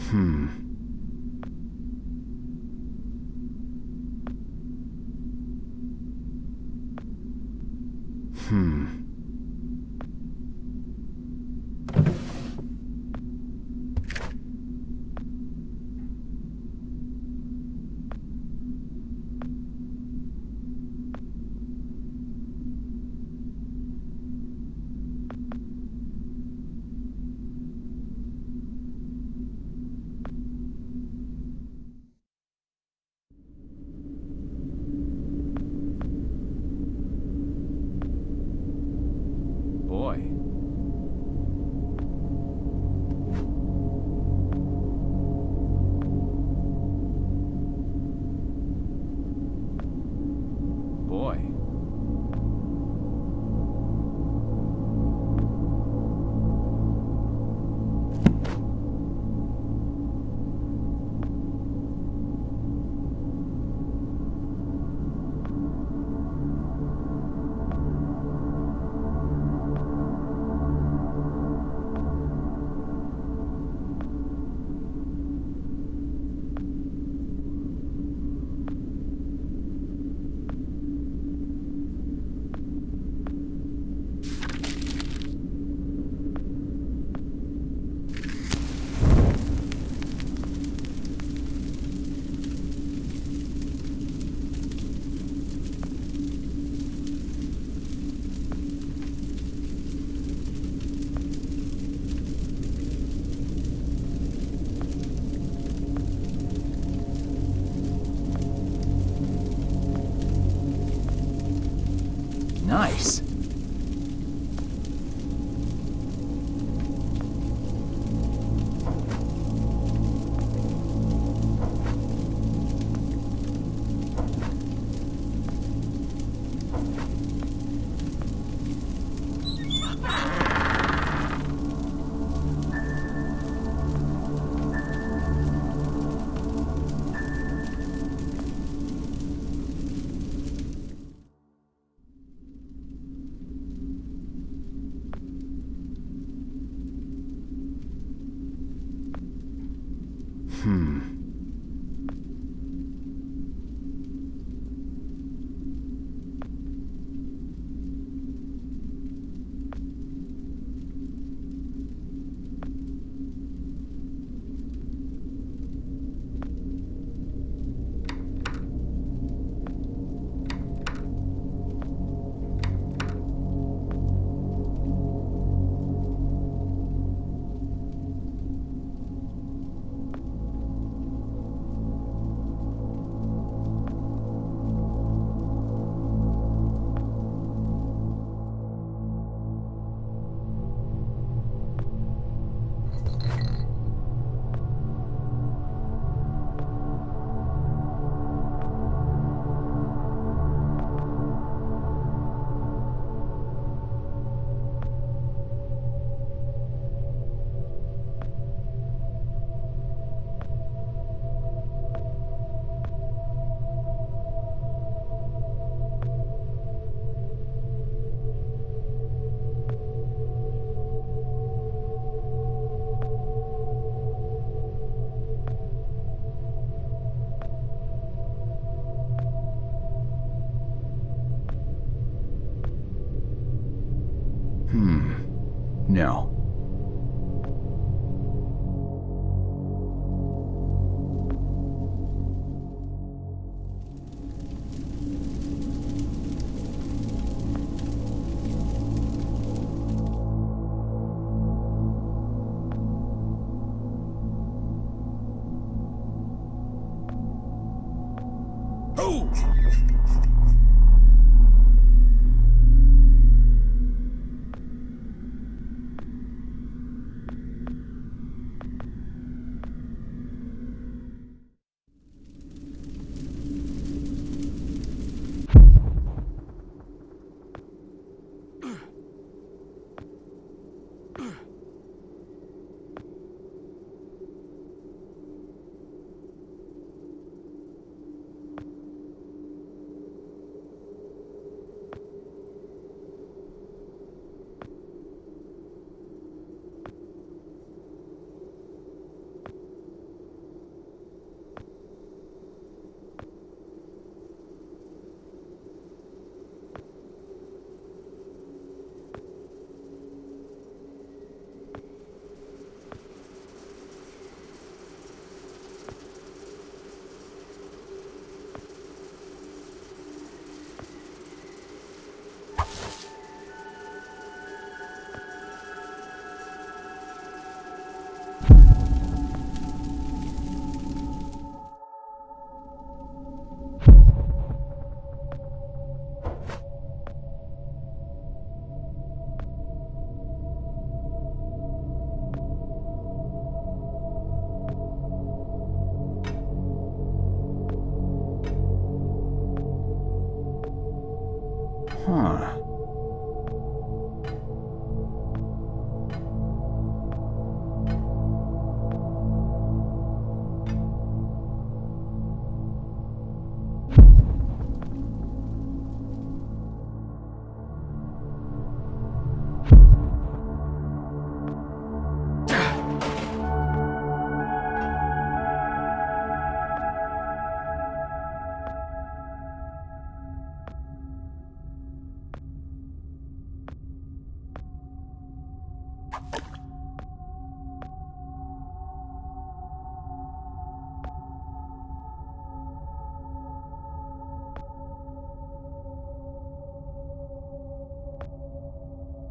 Hmm. Hmm. Boy. Boy. Nice. Hmm. Hmm. No. Oh!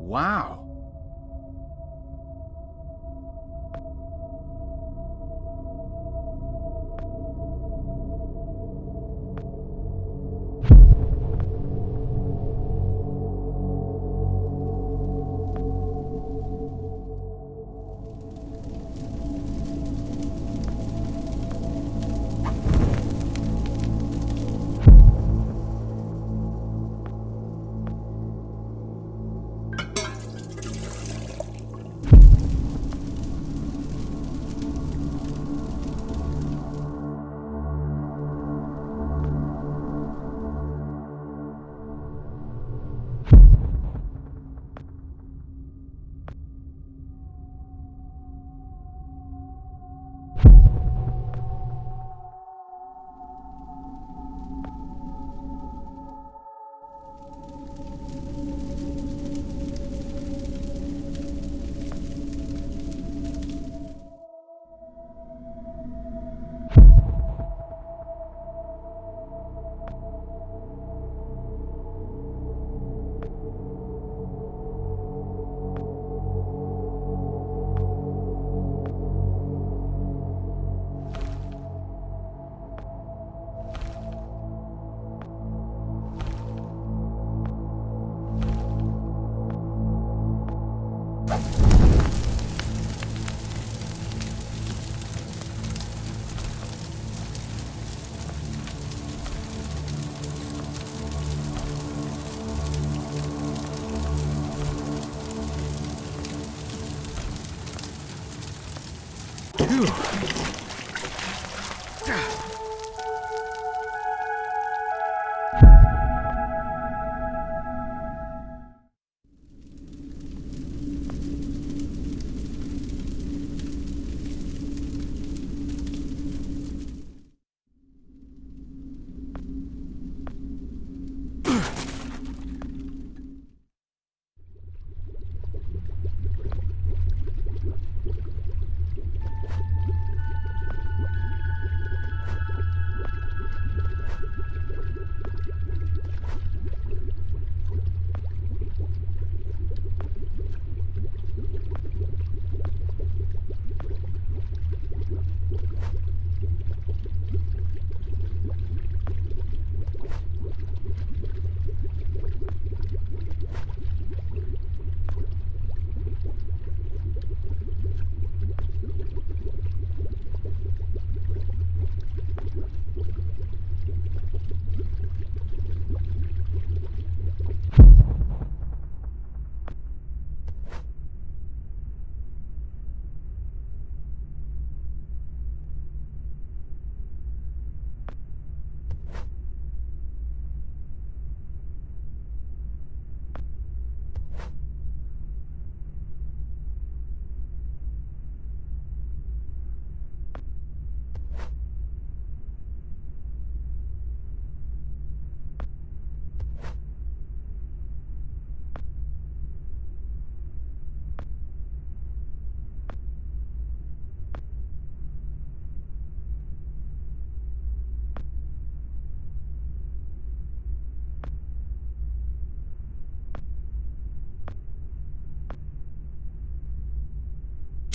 Wow.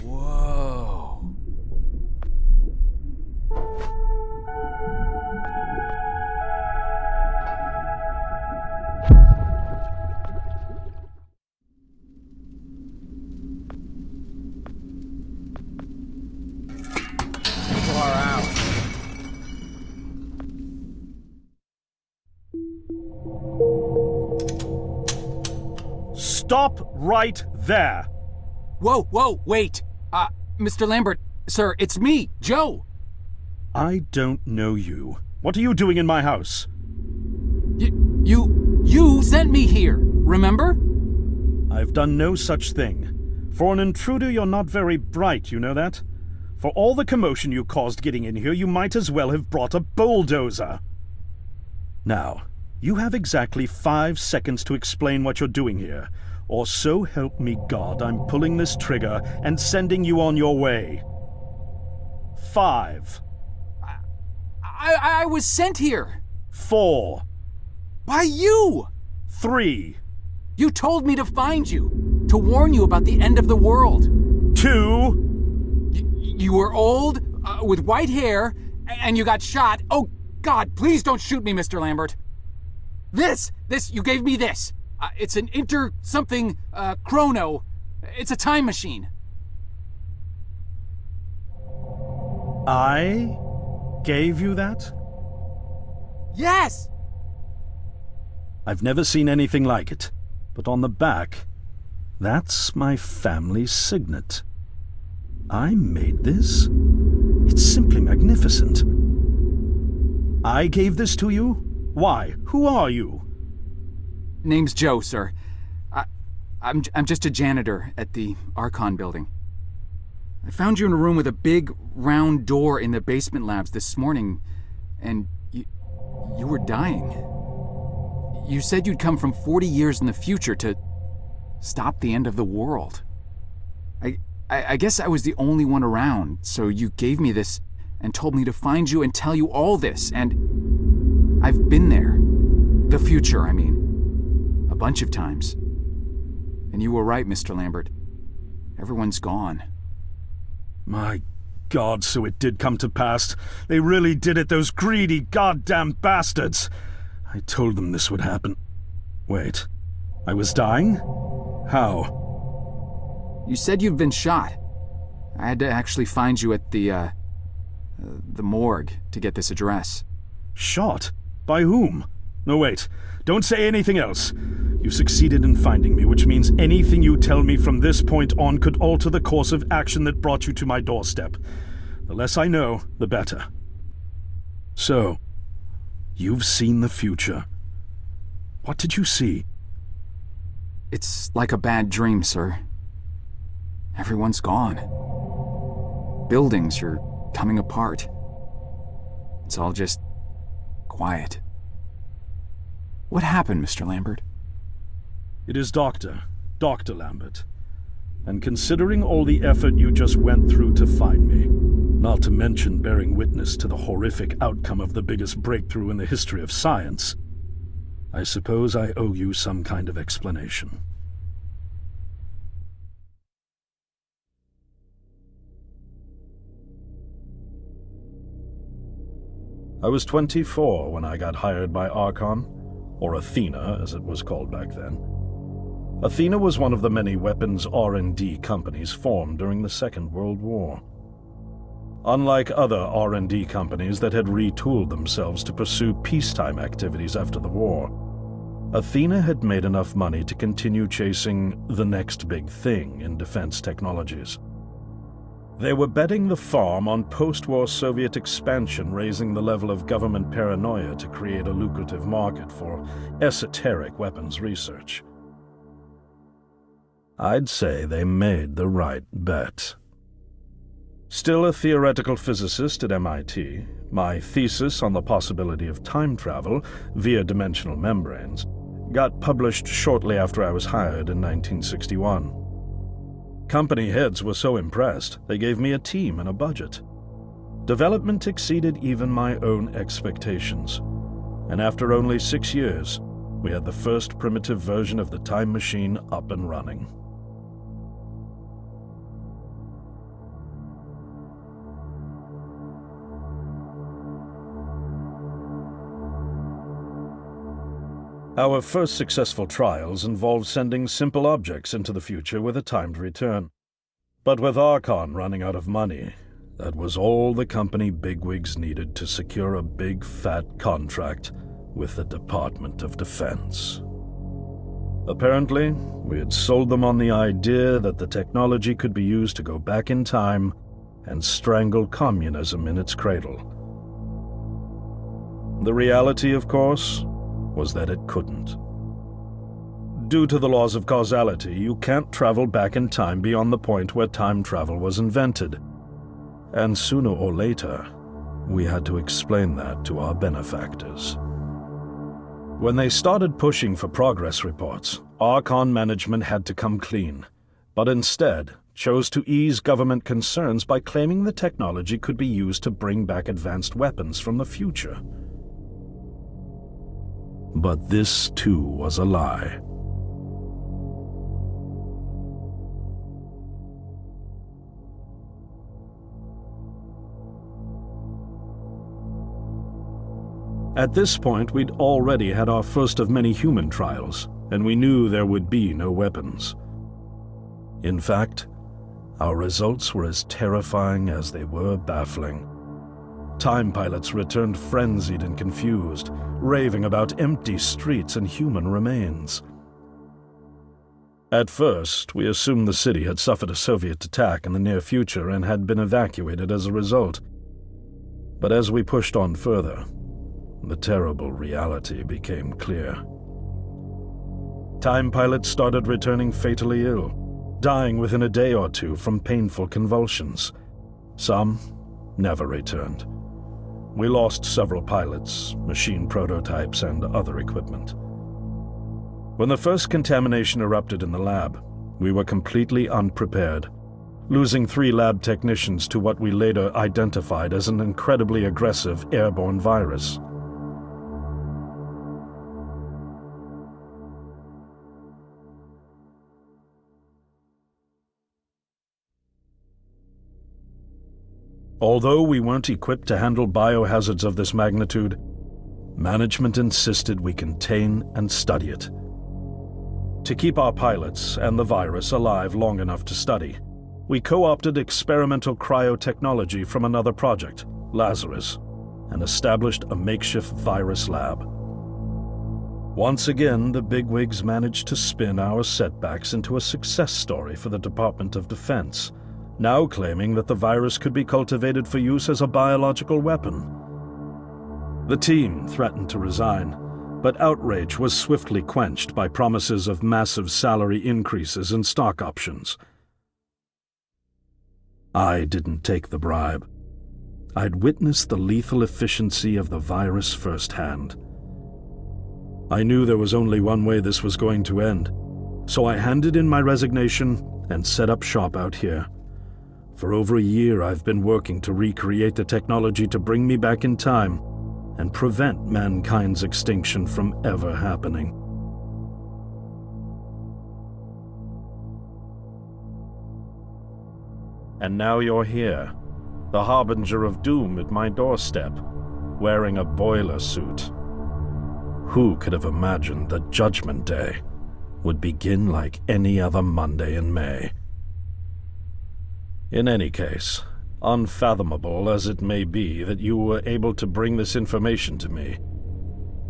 Whoa. Far out. Stop right there! Whoa, wait! Mr. Lambert, sir, it's me, Joe! I don't know you. What are you doing in my house? You sent me here, remember? I've done no such thing. For an intruder, you're not very bright, you know that? For all the commotion you caused getting in here, you might as well have brought a bulldozer. Now, you have exactly 5 seconds to explain what you're doing here, or so help me God, I'm pulling this trigger and sending you on your way. 5. I was sent here. 4. By you! 3. You told me to find you. to warn you about the end of the world. 2? You were old, with white hair, and you got shot. Oh, God, please don't shoot me, Mr. Lambert. You gave me this. It's an chrono. It's a time machine. I gave you that? Yes! I've never seen anything like it, but on the back, that's my family signet. I made this? It's simply magnificent. I gave this to you? Why? Who are you? Name's Joe, sir. I'm just a janitor at the Archon building. I found you in a room with a big, round door in the basement labs this morning, and you were dying. You said you'd come from 40 years in the future to stop the end of the world. I guess I was the only one around, so you gave me this and told me to find you and tell you all this, and I've been there. The future, I mean. A bunch of times. And you were right, Mr. Lambert. Everyone's gone. My God, so it did come to pass. They really did it, those greedy goddamn bastards. I told them this would happen. Wait, I was dying? How? You said you'd been shot. I had to actually find you at the morgue to get this address. Shot? By whom? No, wait. Don't say anything else. You succeeded in finding me, which means anything you tell me from this point on could alter the course of action that brought you to my doorstep. The less I know, the better. So, you've seen the future. What did you see? It's like a bad dream, sir. Everyone's gone. Buildings are coming apart. It's all just quiet. What happened, Mr. Lambert? It is Dr. Lambert. And considering all the effort you just went through to find me, not to mention bearing witness to the horrific outcome of the biggest breakthrough in the history of science, I suppose I owe you some kind of explanation. I was 24 when I got hired by Archon, or Athena as it was called back then. Athena was one of the many weapons R&D companies formed during the Second World War. Unlike other R&D companies that had retooled themselves to pursue peacetime activities after the war, Athena had made enough money to continue chasing the next big thing in defense technologies. They were betting the farm on post-war Soviet expansion, raising the level of government paranoia to create a lucrative market for esoteric weapons research. I'd say they made the right bet. Still a theoretical physicist at MIT, my thesis on the possibility of time travel via dimensional membranes got published shortly after I was hired in 1961. Company heads were so impressed, they gave me a team and a budget. Development exceeded even my own expectations, and after only 6 years, we had the first primitive version of the time machine up and running. Our first successful trials involved sending simple objects into the future with a timed return. But with Archon running out of money, that was all the company bigwigs needed to secure a big fat contract with the Department of Defense. Apparently, we had sold them on the idea that the technology could be used to go back in time and strangle communism in its cradle. The reality, of course, was that it couldn't. Due to the laws of causality, you can't travel back in time beyond the point where time travel was invented. And sooner or later, we had to explain that to our benefactors. When they started pushing for progress reports, Archon management had to come clean, but instead chose to ease government concerns by claiming the technology could be used to bring back advanced weapons from the future. But this, too, was a lie. At this point, we'd already had our first of many human trials, and we knew there would be no weapons. In fact, our results were as terrifying as they were baffling. Time pilots returned frenzied and confused, raving about empty streets and human remains. At first, we assumed the city had suffered a Soviet attack in the near future and had been evacuated as a result. But as we pushed on further, the terrible reality became clear. Time pilots started returning fatally ill, dying within a day or two from painful convulsions. Some never returned. We lost several pilots, machine prototypes, and other equipment. When the first contamination erupted in the lab, we were completely unprepared, losing 3 lab technicians to what we later identified as an incredibly aggressive airborne virus. Although we weren't equipped to handle biohazards of this magnitude, management insisted we contain and study it. To keep our pilots and the virus alive long enough to study, we co-opted experimental cryotechnology from another project, Lazarus, and established a makeshift virus lab. Once again, the bigwigs managed to spin our setbacks into a success story for the Department of Defense, now claiming that the virus could be cultivated for use as a biological weapon. The team threatened to resign, but outrage was swiftly quenched by promises of massive salary increases and stock options. I didn't take the bribe. I'd witnessed the lethal efficiency of the virus firsthand. I knew there was only one way this was going to end, so I handed in my resignation and set up shop out here. For over a year, I've been working to recreate the technology to bring me back in time and prevent mankind's extinction from ever happening. And now you're here, the harbinger of doom at my doorstep, wearing a boiler suit. Who could have imagined that Judgment Day would begin like any other Monday in May? In any case, unfathomable as it may be that you were able to bring this information to me,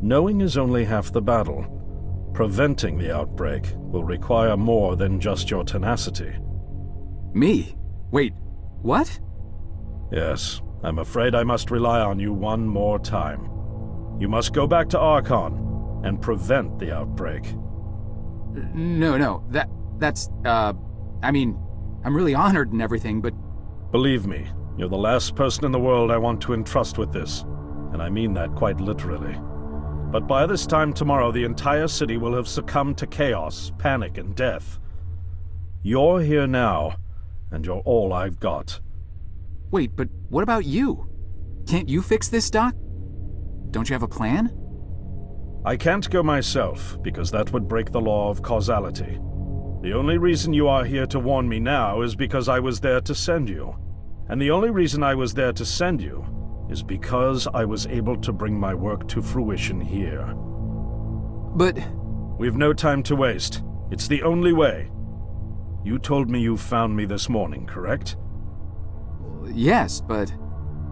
knowing is only half the battle. Preventing the outbreak will require more than just your tenacity. Me? Wait, what? Yes, I'm afraid I must rely on you one more time. You must go back to Archon and prevent the outbreak. No, that's, I mean, I'm really honored and everything, but... Believe me, you're the last person in the world I want to entrust with this, and I mean that quite literally. But by this time tomorrow, the entire city will have succumbed to chaos, panic, and death. You're here now, and you're all I've got. Wait, but what about you? Can't you fix this, Doc? Don't you have a plan? I can't go myself, because that would break the law of causality. The only reason you are here to warn me now is because I was there to send you. And the only reason I was there to send you is because I was able to bring my work to fruition here. But... We've no time to waste. It's the only way. You told me you found me this morning, correct? Yes, but...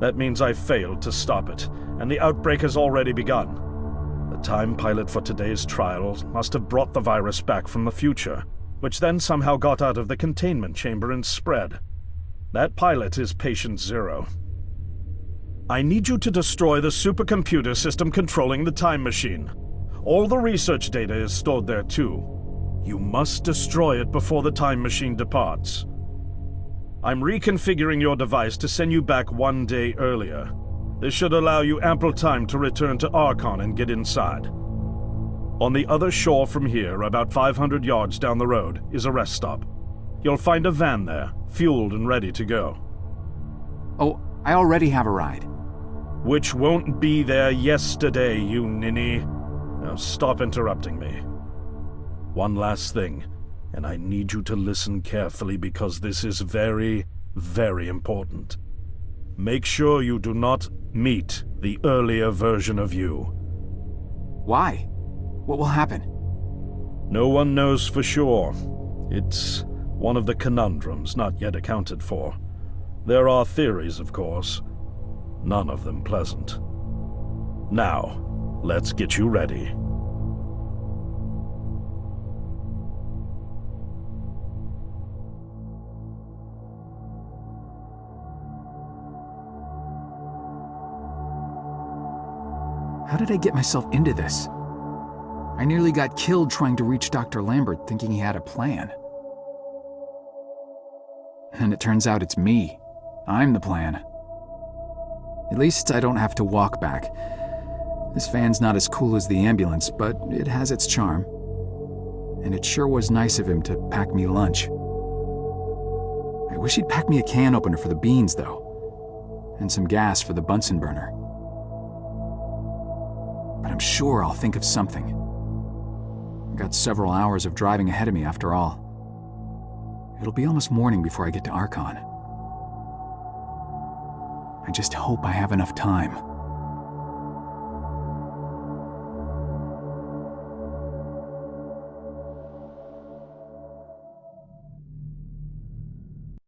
That means I failed to stop it, and the outbreak has already begun. The time pilot for today's trial must have brought the virus back from the future, which then somehow got out of the containment chamber and spread. That pilot is Patient Zero. I need you to destroy the supercomputer system controlling the time machine. All the research data is stored there too. You must destroy it before the time machine departs. I'm reconfiguring your device to send you back 1 day earlier. This should allow you ample time to return to Archon and get inside. On the other shore from here, about 500 yards down the road, is a rest stop. You'll find a van there, fueled and ready to go. Oh, I already have a ride. Which won't be there yesterday, you ninny. Now stop interrupting me. One last thing, and I need you to listen carefully because this is very, very important. Make sure you do not Meet the earlier version of you. Why? What will happen? No one knows for sure. It's one of the conundrums not yet accounted for. There are theories, of course. None of them pleasant. Now, let's get you ready. How did I get myself into this? I nearly got killed trying to reach Dr. Lambert thinking he had a plan. And it turns out it's me. I'm the plan. At least I don't have to walk back. This van's not as cool as the ambulance, but it has its charm. And it sure was nice of him to pack me lunch. I wish he'd pack me a can opener for the beans, though. And some gas for the Bunsen burner. But I'm sure I'll think of something. I've got several hours of driving ahead of me after all. It'll be almost morning before I get to Archon. I just hope I have enough time.